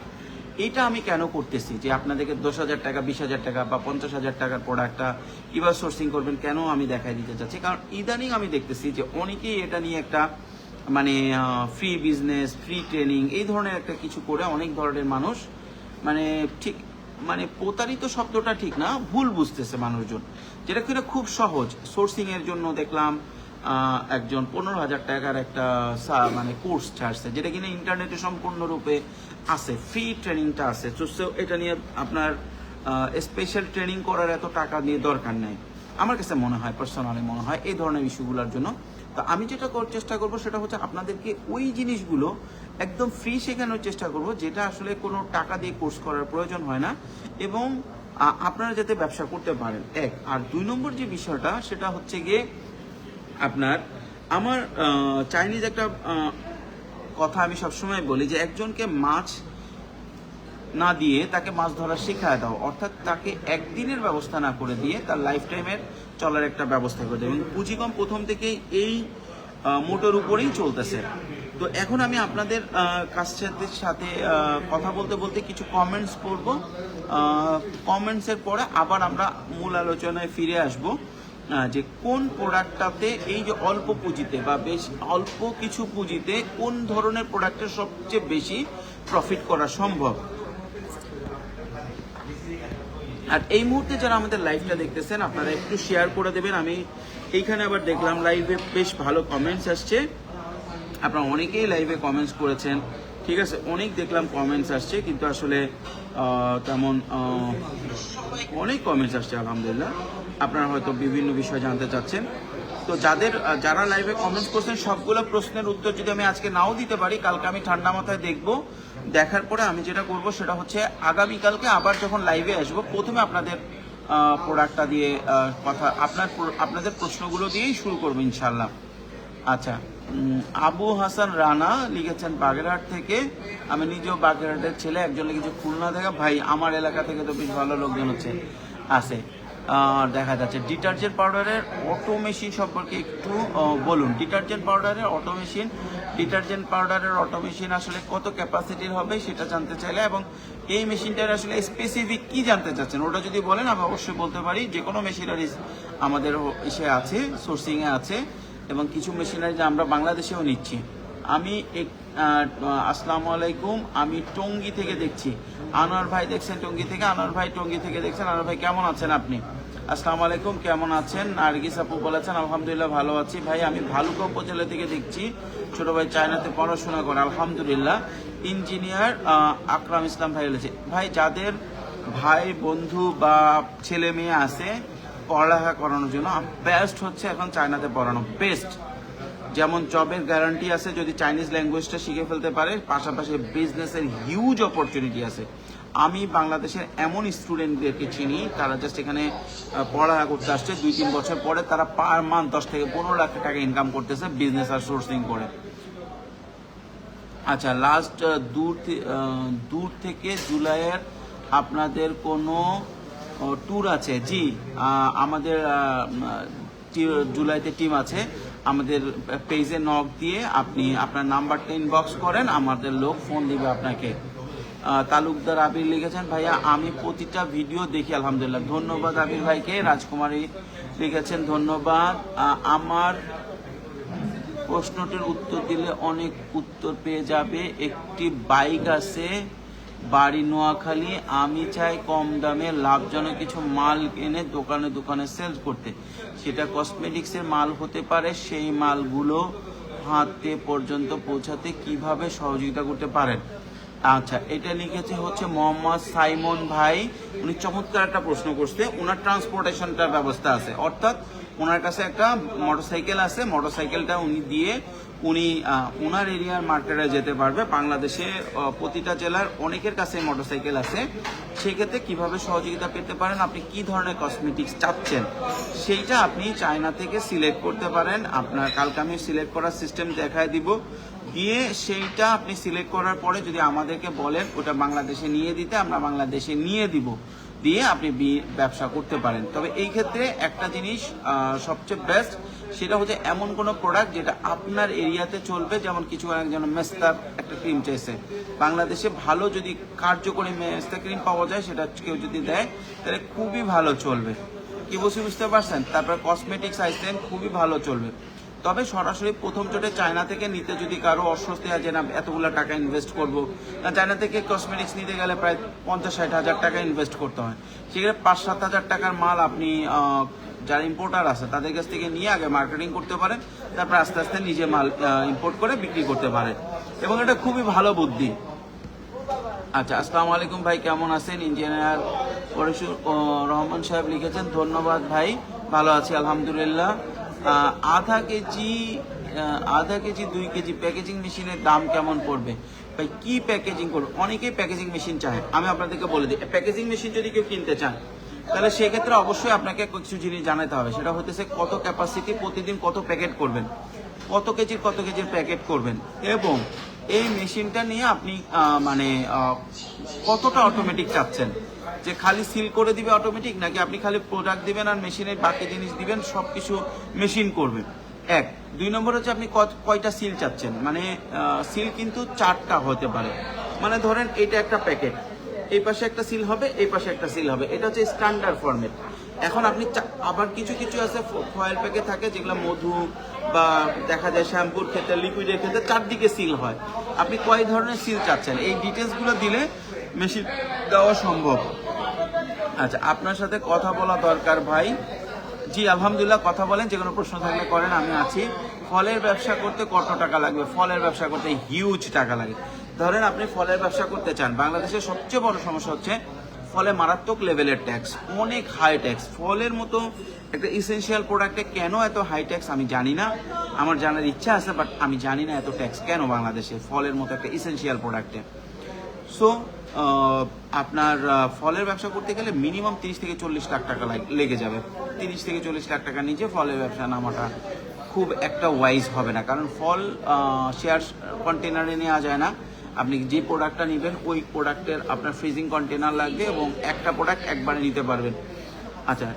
এটা আমি কেন করতেছি যে আপনাদেরকে 10,000 টাকা, 20,000 টাকা বা 50,000 টাকার প্রোডাক্টটা কীভাবে সোর্সিং করবেন কেন আমি দেখাই দিতে চাচ্ছি, কারণ ইদানিং আমি দেখতেছি যে অনেকেই এটা নিয়ে একটা মানে ফ্রি বিজনেস, ফ্রি ট্রেনিং, এই ধরনের একটা কিছু করে অনেক ধরনের মানুষ মানে ঠিক মানে প্রতারিত শব্দটা ঠিক না, ভুল বুঝতেছে মানুষজন, যেটা কিনা খুব সহজ। সোর্সিংয়ের জন্য দেখলাম একজন 15,000 টাকার একটা মানে কোর্স ছাড়ছে, যেটা কিনা ইন্টারনেটে সম্পূর্ণরূপে আছে, ফ্রি ট্রেনিংটা আছে। তো এটা নিয়ে আপনার স্পেশাল ট্রেনিং করার এত টাকা নিয়ে দরকার নেই আমার কাছে মনে হয়, পার্সোনালি মনে হয় এই ধরনের ইস্যুগুলোর জন্য। তো আমি যেটা করার চেষ্টা করব সেটা হচ্ছে আপনাদেরকে ওই জিনিসগুলো একদম ফ্রি শেখানোর চেষ্টা করব, যেটা আসলে কোনো টাকা দিয়ে কোর্স করার প্রয়োজন হয় না, এবং আপনারা যাতে ব্যবসা করতে পারেন, এক। আর 2 নম্বর যে বিষয়টা সেটা হচ্ছে গিয়ে আপনার আমার চাইনিজ একটা কথা আমি সবসময় বলি যে একজনকে মাছ না দিয়ে তাকে মাছ ধরা শেখায় দাও, অর্থাৎ তাকে একদিনের ব্যবস্থা না করে দিয়ে তার লাইফ টাইমের চলার একটা ব্যবস্থা করে দেয়। এবং পুঁজিকম প্রথম থেকেই এই মোটর উপরেই চলতেছে। তো এখন আমি আপনাদের কাছের সাথে কথা বলতে বলতে কিছু কমেন্টস করব, কমেন্টসের পরে আবার আমরা মূল আলোচনায় ফিরে আসব, যে কোন প্রোডাক্টটাতে এই যে অল্প পুঁজিতে বা বেশ অল্প কিছু পুঁজিতে কোন ধরনের প্রোডাক্টের সবচেয়ে বেশি প্রফিট করা সম্ভব। আর এই মুহূর্তে যারা আমাদের লাইভটা দেখতেছেন আপনারা একটু শেয়ার করে দেবেন। আমি এইখানে আবার দেখলাম লাইভে বেশ ভালো কমেন্টস আসছে, আপনারা অনেকেই লাইভে কমেন্টস করেছেন, ঠিক আছে, অনেক দেখলাম কমেন্টস আসছে, কিন্তু আসলে তেমন অনেক কমেন্টস আসছে আলহামদুলিল্লাহ। আপনারা হয়তো বিভিন্ন বিষয় জানতে চাচ্ছেন। তো যারা লাইভে কমেন্টস করছেন সবগুলো প্রশ্নের উত্তর যদি আমি আজকে নাও দিতে পারি, কালকে আমি ঠান্ডা মাথায় দেখব, দেখার পরে আমি যেটা করব সেটা হচ্ছে আগামীকালকে আবার যখন লাইভে আসবো প্রথমে আপনাদের প্রোডাক্টটা দিয়ে কথা আপনাদের প্রশ্নগুলো দিয়েই শুরু করবো ইনশাল্লাহ। আচ্ছা, আবু হাসান রানা লিখেছেন বাগেরহাট থেকে, আমি নিজেও বাগেরহাটের ছেলে, একজন লিখেছে খুলনা থেকে। ভাই আমার এলাকা থেকে তো বেশ ভালো লোকজন আছে। দেখা যাচ্ছে ডিটারজেন্ট পাউডারের অটো মেশিন সম্পর্কে একটু বলুন। ডিটারজেন্ট পাউডারের অটো মেশিন আসলে কত ক্যাপাসিটির হবে সেটা জানতে চাইলে, এবং এই মেশিনটার আসলে স্পেসিফিক কি জানতে চাচ্ছেন ওটা যদি বলেন আমি অবশ্যই বলতে পারি। যে কোনো মেশিনারিজ আমাদের এসে আছে, সোর্সিংয়ে আছে, এবং কিছু মেশিনারি আমরা বাংলাদেশেও নিচ্ছি। আমি আসসালামু আলাইকুম, আমি টঙ্গী থেকে দেখছি। আনোয়ার ভাই দেখছেন টঙ্গী থেকে, আনোয়ার ভাই টঙ্গী থেকে দেখছেন। আনোয়ার ভাই কেমন আছেন আপনি? আসসালামু আলাইকুম, কেমন আছেন? নার্গিস আপু বলেছেন আলহামদুলিল্লাহ ভালো আছি। ভাই আমি ভালুকা উপজেলা থেকে দেখছি, ছোট ভাই চায়নাতে পড়াশোনা করে আলহামদুলিল্লাহ, ইঞ্জিনিয়ার আকরাম ইসলাম ভাই বলেছে। ভাই যাদের ভাই বন্ধু বা ছেলে মেয়ে আছে পড়ালেখা করানোর জন্য, বেস্ট হচ্ছে এখন চায়নাতে পড়ানো বেস্ট। যেমন জবের গ্যারান্টি আছে যদি চাইনিজ ল্যাঙ্গুয়েজটা শিখে ফেলতে পারে, পাশাপাশি বিজনেসের হিউজ অপরচুনিটি আছে। আমি বাংলাদেশের এমন স্টুডেন্টদেরকে চিনি তারা জাস্ট এখানে পড়ালেখা করতে আসছে, 2-3 বছর পরে তারা পার মান্থ 10 থেকে 15 লাখ টাকা ইনকাম করতেছে বিজনেস আর সোর্সিং করে। আচ্ছা, লাস্ট দূর থেকে জুলাইয়ের আপনাদের কোনো ট্যুর আছে? জি, আমাদের জুলাইতে টিম আছে। আমাদের পেজে নক দিয়ে আপনি আপনার নাম্বারটা ইনবক্স করেন, আমাদের লোক ফোন দিবে আপনাকে। তালুকদার আবির লিখেছেন ভাইয়া আমি প্রতিটা ভিডিও দেখি আলহামদুলিল্লাহ। ধন্যবাদ আবির ভাইকে। রাজকুমারী লিখেছেন ধন্যবাদ। আমার প্রশ্নটির উত্তর দিলে অনেক উত্তর পেয়ে যাবে। একটি বাইক আছে, বাড়ি নোয়াখালী, আমি চাই কম দামে লাভজনক কিছু মাল এনে দোকানে দোকানে সেলস করতে, সেটা কসমেটিক্সের মাল হতে পারে। সেই মালগুলো হাতে পর্যন্ত পৌঁছাতে কিভাবে সহযোগিতা করতে পারেন? আচ্ছা, এটা লিখেছে হচ্ছে মোহাম্মদ সাইমন ভাই, উনি চমৎকার একটা প্রশ্ন করছে। ওনার ট্রান্সপোর্টেশনটার ব্যবস্থা আছে, অর্থাৎ ওনার কাছে একটা মোটরসাইকেল আছে, মোটরসাইকেলটা উনি ওনার এরিয়ার মার্কেটে যেতে পারবে। বাংলাদেশে প্রতিটা জেলার অনেকের কাছে মোটরসাইকেল আছে। সেক্ষেত্রে কিভাবে সহযোগিতা পেতে পারেন, আপনি কি ধরনের কসমেটিক্স চাচ্ছেন সেইটা আপনি চায়না থেকে সিলেক্ট করতে পারেন। আপনার কালকে আমি সিলেক্ট করার সিস্টেম দেখায় দিব, দিয়ে সেইটা আপনি সিলেক্ট করার পরে যদি আমাদেরকে বলেন ওটা বাংলাদেশে নিয়ে দিতে, আমরা বাংলাদেশে নিয়ে দিব, দিয়ে আপনি ব্যবসা করতে পারেন। তবে এই ক্ষেত্রে একটা জিনিস সবচেয়ে বেস্ট, সেটা হচ্ছে এমন কোনো প্রোডাক্ট যেটা আপনার এরিয়াতে চলবে। যেমন কিছু একজন মেস্তার একটা ক্রিম চাইছে, বাংলাদেশে ভালো যদি কার্যকরী মেস্তা ক্রিম পাওয়া যায় সেটা কেউ যদি দেয় তাহলে খুবই ভালো চলবে। কি বুঝতে পারছেন? তারপর কসমেটিক্স আইটেম খুবই ভালো চলবে। তবে সরাসরি প্রথম চোটে চায়না থেকে নিতে যদি কারো অস্বস্তি হয় যে না এতগুলো টাকা ইনভেস্ট করবো, চায়না থেকে কসমেটিক্স নিতে গেলে প্রায় 50-60 হাজার টাকা ইনভেস্ট করতে হয়। সেক্ষেত্রে 5-7 হাজার টাকার মাল আপনি যারা ইম্পোর্টার আছে তাদের কাছ থেকে নিয়ে আগে মার্কেটিং করতে পারেন, তারপর আস্তে আস্তে নিজে মাল ইম্পোর্ট করে বিক্রি করতে পারেন, এবং এটা খুবই ভালো বুদ্ধি। আচ্ছা, আসসালামু আলাইকুম ভাই, কেমন আছেন? ইঞ্জিনিয়ার পরশুর রহমান সাহেব লিখেছেন ধন্যবাদ ভাই, ভালো আছি আলহামদুলিল্লাহ। আধা কেজি 2 কেজি প্যাকেজিং মেশিনের দাম কেমন পড়বে? ভাই কি প্যাকেজিং করবে? অনেকেই প্যাকেজিং মেশিন চায়। আমি আপনাদেরকে বলে দিই, প্যাকেজিং মেশিন যদি কেউ কিনতে চান তাহলে সেক্ষেত্রে অবশ্যই আপনাকে কিছু জিনিস জানাতে হবে। সেটা হতেছে কত ক্যাপাসিটি, প্রতিদিন কত প্যাকেট করবেন, কত কেজির প্যাকেট করবেন, এবং এই মেশিনটা নিয়ে আপনি কতটা অটোমেটিক চাচ্ছেন, যে খালি সিল করে দিবে অটোমেটিক, নাকি আপনি খালি প্রোডাক্ট দিবেন আর মেশিনের বাকি জিনিস দিবেন, সবকিছু মেশিন করবে। 2 নম্বর হচ্ছে আপনি কয়টা সিল চাচ্ছেন, মানে সিল কিন্তু 4টা হতে পারে। মানে ধরেন এটা একটা প্যাকেট, এই পাশে একটা সিল হবে, এই পাশে একটা সিল হবে, এটা হচ্ছে স্ট্যান্ডার্ড ফরম্যাট। এখন আপনি আবার কিছু আছে ফয়েল প্যাকে থাকে যেগুলো মধু বা দেখা যায় শ্যাম্পুর ক্ষেত্রে, লিকুইডের ক্ষেত্রে 4 দিকে সিল হয়। আপনি কয় ধরনের সিল চাচ্ছেন এই ডিটেলসগুলো দিলে মেশিন দেওয়া সম্ভব। আচ্ছা, আপনার সাথে কথা বলা দরকার ভাই, জি আলহামদুলিল্লাহ, কথা বলেন, যে কোনো প্রশ্ন থাকলে করেন, আমি আছি। ফলের ব্যবসা করতে কত টাকা লাগবে? ফলের ব্যবসা করতে হিউজ টাকা লাগে। ধরেন আপনি ফলের ব্যবসা করতে চান, বাংলাদেশের সবচেয়ে বড় সমস্যা হচ্ছে ফলে মারাত্মক লেভেলের ট্যাক্স, অনেক হাই ট্যাক্স। ফলের মতো একটা ইসেনশিয়াল প্রোডাক্টে কেন এত হাই ট্যাক্স আমি জানি না, আমার জানার ইচ্ছা আছে, বাট আমি জানি না এত ট্যাক্স কেন বাংলাদেশে ফলের মতো একটা ইসেনশিয়াল প্রোডাক্টে। সো আপনার ফলের ব্যবসা করতে গেলে মিনিমাম 30 থেকে 40 লাখ টাকা লেগে যাবে। 30 থেকে 40 লাখ টাকা নিচে ফলের ব্যবসা নামাটা খুব একটা ওয়াইজ হবে না, কারণ ফল শেয়ার কন্টেনারে নেওয়া যায় না। আপনি যে প্রোডাক্টটা নেবেন ওই প্রোডাক্টের আপনার ফ্রিজিং কন্টেনার লাগবে এবং একটা প্রোডাক্ট একবারে নিতে পারবেন। আচ্ছা,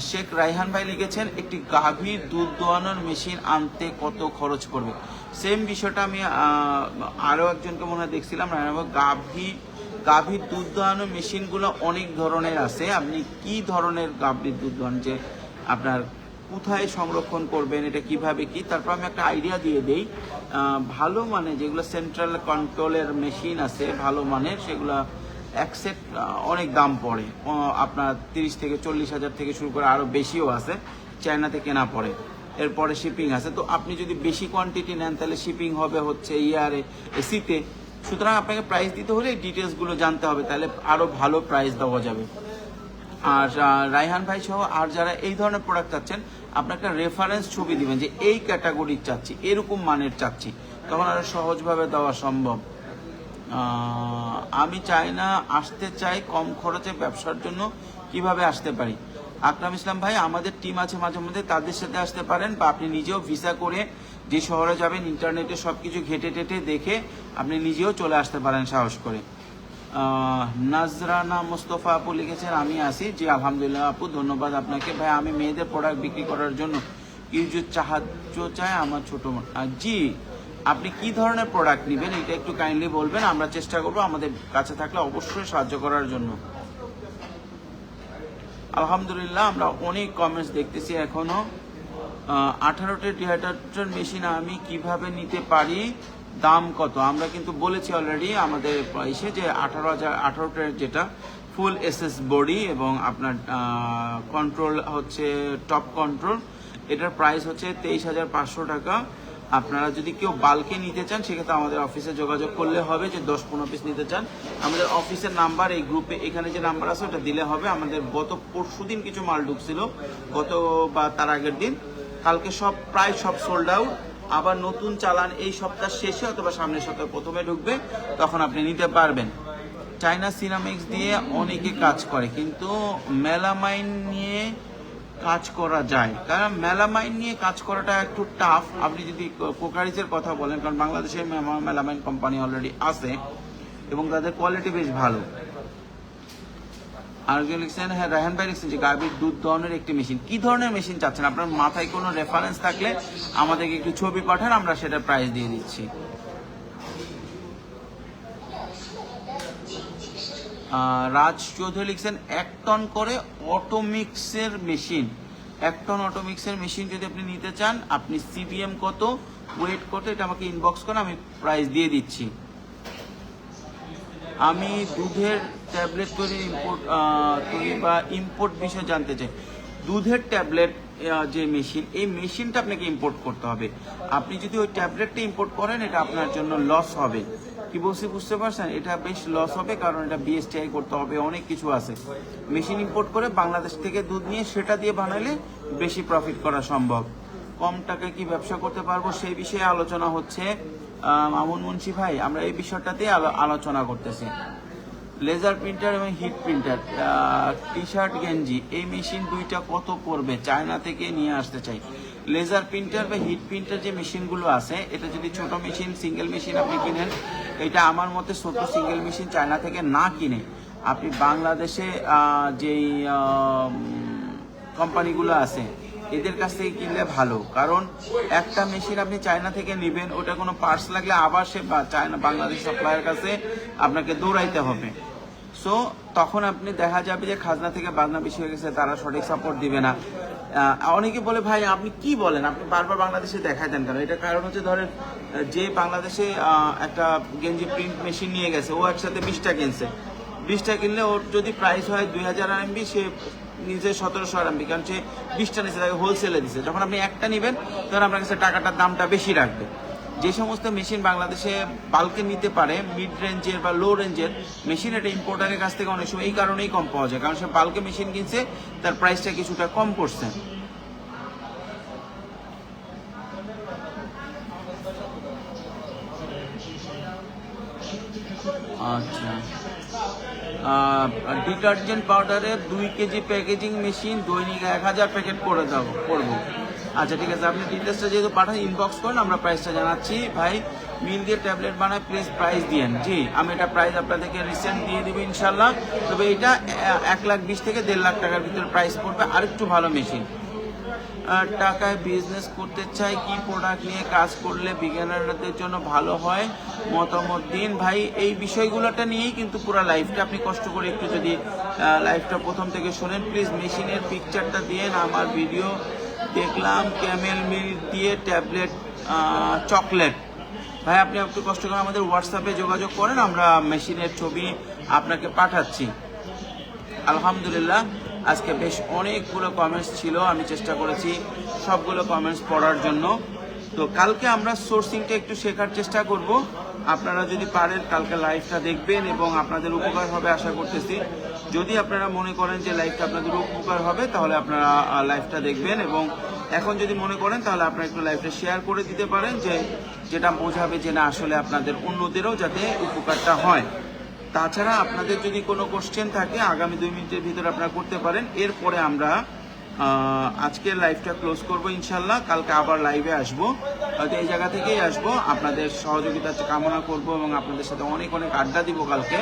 শেখ রায়হান ভাই লিখেছেন একটি গাভীর দুধ দোয়ানোর মেশিন আনতে কত খরচ পড়বে? সেম বিষয়টা আমি আরও একজনকে মনে হয় দেখছিলাম, গাভীর দুধ দোয়ানোর মেশিনগুলো অনেক ধরনের আছে। আপনি কি ধরনের গাভীর দুধ দোয়ান, যে আপনার কোথায় সংরক্ষণ করবেন, এটা কিভাবে কি, তারপর আমি একটা আইডিয়া দিয়ে দেই। ভালো মানে যেগুলো সেন্ট্রাল কন্ট্রোলের মেশিন আছে ভালো মানের, সেগুলো এক সেট অনেক দাম পড়ে, আপনার 30 থেকে 40 হাজার থেকে শুরু করে আরও বেশিও আছে, চায়নাতে কেনা পড়ে। এরপরে শিপিং আছে, তো আপনি যদি বেশি কোয়ান্টিটি নেন তাহলে শিপিং হবে হচ্ছে ইয়ারে এসিতে। সুতরাং আপনাকে প্রাইস দিতে হলে এই ডিটেলসগুলো জানতে হবে, তাহলে আরও ভালো প্রাইস দেওয়া যাবে। আর রায়হান ভাই সহ আর যারা এই ধরনের প্রোডাক্ট চাচ্ছেন, আপনার একটা রেফারেন্স ছবি দিবেন যে এই ক্যাটাগরির চাচ্ছি, এরকম মানের চাচ্ছি, তখন আরও সহজভাবে দেওয়া সম্ভব। আমি চায়না আসতে চাই, কম খরচে ব্যবসার জন্য কিভাবে আসতে পারি? আকরাম ইসলাম ভাই, আমাদের টিম আছে মাঝে মধ্যে, তাদের সাথে আসতে পারেন, বা আপনি নিজেও ভিসা করে যে শহরে যাবেন ইন্টারনেটে সব কিছু ঘেটে টেটে দেখে আপনি নিজেও চলে আসতে পারেন সাহস করে। নাজরানা মোস্তফা আপু লিখেছেন আমি আসি। জি আলহামদুলিল্লাহ আপু, ধন্যবাদ আপনাকে। ভাই আমি মেয়েদের প্রোডাক্ট বিক্রি করার জন্য কিছু সাহায্য চাই আমার ছোট। জি, আপনি কি ধরনের প্রোডাক্ট নেবেন এটা একটু কাইন্ডলি বলবেন, আমরা চেষ্টা করবো আমাদের কাছে থাকলে অবশ্যই সাহায্য করার জন্য। আলহামদুলিল্লাহ আমরা অনেক কমেন্টস দেখতেছি এখনো। 18টা ডিহাইড্রেটর মেশিন আমি কিভাবে নিতে পারি, দাম কত? আমরা কিন্তু বলেছি অলরেডি আমাদের এসে যে 18টার যেটা ফুল এসএস বডি এবং আপনার কন্ট্রোল হচ্ছে টপ কন্ট্রোল, এটার প্রাইস হচ্ছে 23,500 টাকা। আপনারা যদি কেউ বাল্কে নিতে চান সেক্ষেত্রে আমাদের অফিসে যোগাযোগ করলে হবে, যে 10-15 পিস নিতে চান। আমাদের অফিসের নাম্বার এই গ্রুপে এখানে যে নাম্বার আছে ওটা দিলে হবে। আমাদের গত পরশুদিন কিছু মাল ঢুকছিল, গত বা তার আগের দিন, কালকে প্রায় সব সোল্ড আউট। আবার নতুন চালান এই সপ্তাহ শেষে অথবা সামনের সপ্তাহে প্রথমে ঢুকবে, তখন আপনি নিতে পারবেন। চায়না সিরামিক্স দিয়ে অনেকে কাজ করে, কিন্তু মেলামাইন নিয়ে কাজ করা যায়, কারণ মেলামাইন নিয়ে কাজ করাটা একটু টাফ। আপনি যদি কোকারিজের কথা বলেন, কারণ বাংলাদেশে মেলামাইন কোম্পানি অলরেডি আছে এবং তাদের কোয়ালিটি বেশ ভালো। আর লিখছেন, হ্যাঁ রায়হান ভাই লিখছেন যে গাভীর দুধ দহনের একটি মেশিন, কি ধরনের মেশিন চাচ্ছেন? আপনার মাথায় কোনো রেফারেন্স থাকলে আমাদেরকে একটু ছবি পাঠান, আমরা সেটা প্রাইস দিয়ে দিচ্ছি। রাজ চৌধুরী লিখছেন 1 টন করে অটোমিক্সের মেশিন, 1 টন অটোমিক্সের মেশিন যদি আপনি নিতে চান, আপনি সিবিএম কত, ওয়েট কত, এটা আমাকে ইনবক্স করে আমি প্রাইস দিয়ে দিচ্ছি। আমি দুধের ট্যাবলেট তৈরি বা ইম্পোর্ট বিষয়ে জানতে চাই। দুধের ট্যাবলেট যে মেশিন, এই মেশিনটা আপনাকে ইম্পোর্ট করতে হবে। আপনি যদি ওই ট্যাবলেটটা ইম্পোর্ট করেন এটা আপনার জন্য লস হবে। কি বলছি বুঝতে পারছেন? এটা বেশ লস হবে, কারণ এটা বিএসটিআই করতে হবে, অনেক কিছু আছে। মেশিন ইম্পোর্ট করে বাংলাদেশ থেকে দুধ নিয়ে সেটা দিয়ে বানালে বেশি প্রফিট করা সম্ভব। কম টাকায় কি ব্যবসা করতে পারবো সেই বিষয়ে আলোচনা হচ্ছে। মামুন মুন্সি ভাই, আমরা এই বিষয়টাতে আলোচনা করতেছি। লেজার প্রিন্টার এবং হিট প্রিন্টার, টি শার্ট গেঞ্জি, এই মেশিন দুইটা কত পড়বে? চায়না থেকে নিয়ে আসতে চাই। লেজার প্রিন্টার বা হিট প্রিন্টার যে মেশিনগুলো আছে, এটা যদি ছোট মেশিন সিঙ্গেল মেশিন আপনি কিনেন, এটা আমার মতে ছোট সিঙ্গেল মেশিন চায়না থেকে না কিনে আপনি বাংলাদেশে যেই কোম্পানিগুলো আছে এদের কাছ থেকে কিনলে ভালো। কারণ একটা মেশিন আপনি চায়না থেকে নেবেন, ওটা কোনো পার্টস লাগলে আবার সে বাংলাদেশ সাপ্লায়ার কাছে আপনাকে দৌড়াইতে হবে। সো তখন আপনি দেখা যাবে যে খাজনা থেকে বাজনা বেশি হয়ে গেছে, তারা সঠিক সাপোর্ট দিবে না। অনেকে বলে ভাই আপনি কি বলেন, আপনি বারবার বাংলাদেশে দেখাই দেন কেন? এটা কারণ হচ্ছে ধরেন যে বাংলাদেশে একটা গেঞ্জি প্রিন্ট মেশিন নিয়ে গেছে, ও একসাথে 20টা কিনছে, 20টা কিনলে ওর যদি প্রাইস হয় 2000 RMB, সে নিজে 1700 আরএমবি, কারণ সে 20টা নিচে তাকে হোলসেলে দিচ্ছে। যখন আপনি একটা নেবেন তখন আপনার কাছে টাকাটার দামটা বেশি রাখবে। যে সমস্ত মেশিন বাংলাদেশে বাল্কে নিতে পারে, মিড রেঞ্জের বা লো রেঞ্জের মেশিন, এটা ইম্পোর্টারের কাছ থেকে অনেক সময় এই কারণেই কম পাওয়া যায়, কারণ সে বাল্কে মেশিন কিনছে, তার প্রাইসটা কিছুটা কম করছে। আচ্ছা, ডিটারজেন্ট পাউডারের 2 কেজি প্যাকেজিং মেশিন দৈনিক 1000 প্যাকেট করে করবো। আচ্ছা ঠিক আছে, আপনি ডিটেলসটা যেহেতু পাঠান, ইনবক্স করেন, আমরা প্রাইসটা জানাচ্ছি। ভাই মিল দিয়ে ট্যাবলেট বানায়, প্লিজ প্রাইস দিয়েন। জি, আমি এটা প্রাইস আপনাদেরকে রিসেন্ট দিয়ে দেবো ইনশাল্লাহ। তবে এটা 1,20,000 থেকে 1.5 লাখ টাকার ভিতরে প্রাইস পড়বে, আরেকটু ভালো মেশিন। টাকায় বিজনেস করতে চাই, কি প্রোডাক্ট নিয়ে কাজ করলে বিগিনারদের জন্য ভালো হয়, মতামত দিন। ভাই এই বিষয়গুলোটা নিয়েই কিন্তু পুরো লাইফটা আপনি কষ্ট করে একটু যদি লাইফটা প্রথম থেকে শোনেন, প্লিজ মেশিনের পিকচারটা দিয়ে আমার ভিডিও দেখলাম, ক্যামেল মিল্ক দিয়ে ট্যাবলেট চকলেট। ভাই আপনি একটু কষ্ট করে আমাদের হোয়াটসঅ্যাপে যোগাযোগ করেন, আমরা মেশিনের ছবি আপনাকে পাঠাচ্ছি। আলহামদুলিল্লাহ আজকে বেশ অনেকগুলো কমেন্টস ছিল, আমি চেষ্টা করেছি সবগুলো কমেন্টস পড়ার জন্য। তো কালকে আমরা সোর্সিংটা একটু শেখার চেষ্টা করব। আপনারা যদি পারেন কালকে লাইভটা দেখবেন এবং আপনাদের উপকার হবে আশা করতেছি। যদি আপনারা মনে করেন যে লাইভটা আপনাদের উপকার হবে, তাহলে আপনারা লাইভটা দেখবেন, এবং এখন যদি মনে করেন তাহলে আপনারা একটু লাইভটা শেয়ার করে দিতে পারেন, যে যেটা বোঝাবে যে না আসলে আপনাদের অন্যদেরও যাতে উপকারটা হয়। তাছাড়া আপনাদের যদি কোনো কোশ্চেন থাকে আগামী 2 মিনিটের ভিতরে আপনারা করতে পারেন। এরপরে আমরা আজকের লাইভটা ক্লোজ করব ইনশাল্লাহ। কালকে আবার লাইভে আসবো, হয়তো এই জায়গা থেকেই আসবো। আপনাদের সহযোগিতা কামনা করব এবং আপনাদের সাথে অনেক অনেক আড্ডা দিব কালকে।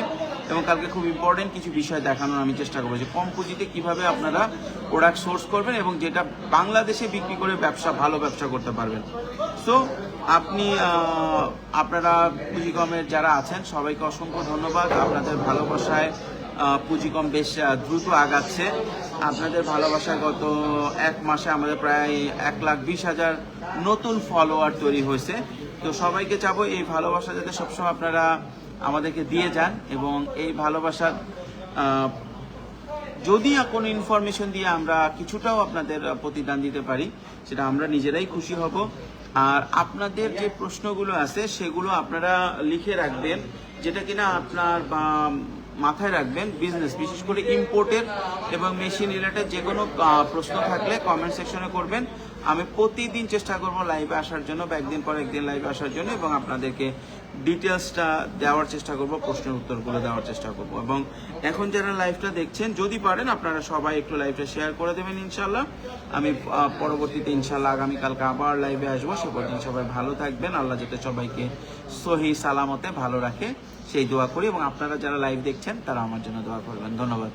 এবং কালকে খুব ইম্পর্টেন্ট কিছু বিষয় দেখানোর আমি চেষ্টা করবো, যে কম পুঁজিতে কীভাবে আপনারা প্রোডাক্ট সোর্স করবেন এবং যেটা বাংলাদেশে বিক্রি করে ভালো ব্যবসা করতে পারবেন। সো আপনারা পুঁজিকমের যারা আছেন সবাইকে অসংখ্য ধন্যবাদ। আপনাদের ভালোবাসায় পুঁজিকম বেশ দ্রুত আগাচ্ছে। আপনাদের ভালোবাসায় গত 1 মাসে আমাদের প্রায় 1,20,000 নতুন ফলোয়ার তৈরি হয়েছে। তো সবাইকে চাবো এই ভালোবাসা যাতে সবসময় আপনারা আমাদেরকে দিয়ে যান, এবং এই ভালোবাসার যদি কোনো ইনফরমেশন দিয়ে আমরা কিছুটাও আপনাদের প্রতিদান দিতে পারি, সেটা আমরা নিজেরাই খুশি হব। আর আপনাদের যে প্রশ্নগুলো আছে সেগুলো আপনারা লিখে রাখবেন, যেটা কিনা আপনার মাথায় রাখবেন। বিজনেস বিশেষ করে ইম্পোর্টের এবং মেশিন রিলেটেড যে কোনো প্রশ্ন থাকলে কমেন্ট সেকশনে করবেন। আমি প্রতিদিন চেষ্টা করব লাইভে আসার জন্য, বা একদিন পর একদিন লাইভে আসার জন্য, এবং আপনাদেরকে ডিটেলসটা দেওয়ার চেষ্টা করব, প্রশ্নের উত্তরগুলো দেওয়ার চেষ্টা করব। এবং এখন যারা লাইভটা দেখছেন, যদি পারেন আপনারা সবাই একটু লাইভটা শেয়ার করে দেবেন ইনশাল্লাহ। আমি পরবর্তীতে ইনশাল্লাহ আগামীকালকে আবার লাইভে আসবো। সে পর্যন্ত সবাই ভালো থাকবেন, আল্লাহ যাতে সবাইকে সহি সালামতে ভালো রাখে সেই দোয়া করি, এবং আপনারা যারা লাইভ দেখছেন তারা আমার জন্য দোয়া করবেন। ধন্যবাদ।